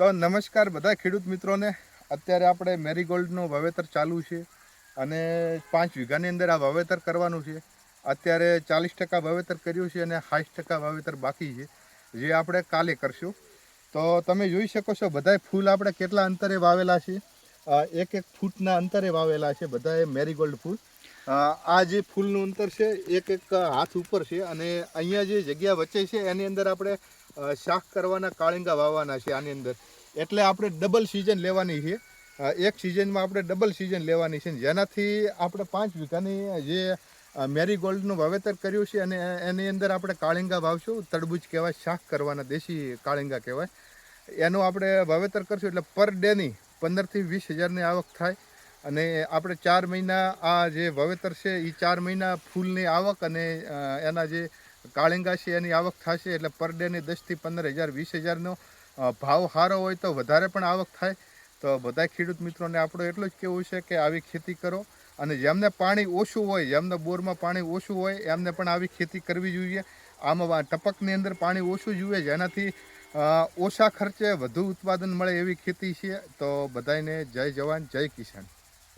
તો નમસ્કાર બધા ખેડૂત મિત્રોને। અત્યારે આપણે મેરીગોલ્ડનું વાવેતર ચાલુ છે અને 5 વીઘાની અંદર આ વાવેતર કરવાનું છે। અત્યારે 40% વાવેતર કર્યું છે અને 60% વાવેતર બાકી છે, જે આપણે કાલે કરશું। તો તમે જોઈ શકો છો બધાય ફૂલ આપણે કેટલા અંતરે વાવેલા છે, 1-1 ફૂટના અંતરે વાવેલા છે બધાએ મેરીગોલ્ડ ફૂલ। આ જે ફૂલનું અંતર છે 1-1 હાથ ઉપર છે અને અહીંયા જે જગ્યા વચ્ચે છે એની અંદર આપણે શાક કરવાના કાળિંગા વાવવાના છે આની અંદર। એટલે આપણે ડબલ સિઝન લેવાની છે, એક સિઝનમાં આપણે ડબલ સિઝન લેવાની છે, જેનાથી આપણે 5 વીઘાની જે મેરીગોલ્ડનું વાવેતર કર્યું છે અને એની અંદર આપણે કાળિંગા વાવશું। તરબૂચ કહેવાય, શાક કરવાના દેશી કાળિંગા કહેવાય। એનું આપણે વાવેતર કરશું એટલે પર ડેની 15 થી 20 હજારની આવક થાય। અને આપણે 4 મહિના આ જે વાવેતર છે એ 4 મહિના ફૂલની આવક અને એના જે કાળિંગા છે એની આવક થશે। એટલે પર ડેની 10 થી 15 હજાર 20 હજારનો ભાવ સારો હોય તો વધારે પણ આવક થાય। તો બધા ખેડૂત મિત્રોને આપણું એટલું જ કહેવું છે કે આવી ખેતી કરો, અને જેમને પાણી ઓછું હોય, જેમને બોરમાં પાણી ઓછું હોય એમને પણ આવી ખેતી કરવી જોઈએ। આમાં ટપકની અંદર પાણી ઓછું જોઈએ, જેનાથી ઓછા ખર્ચે વધુ ઉત્પાદન મળે એવી ખેતી છે। તો બધાને જય જવાન જય કિસાન।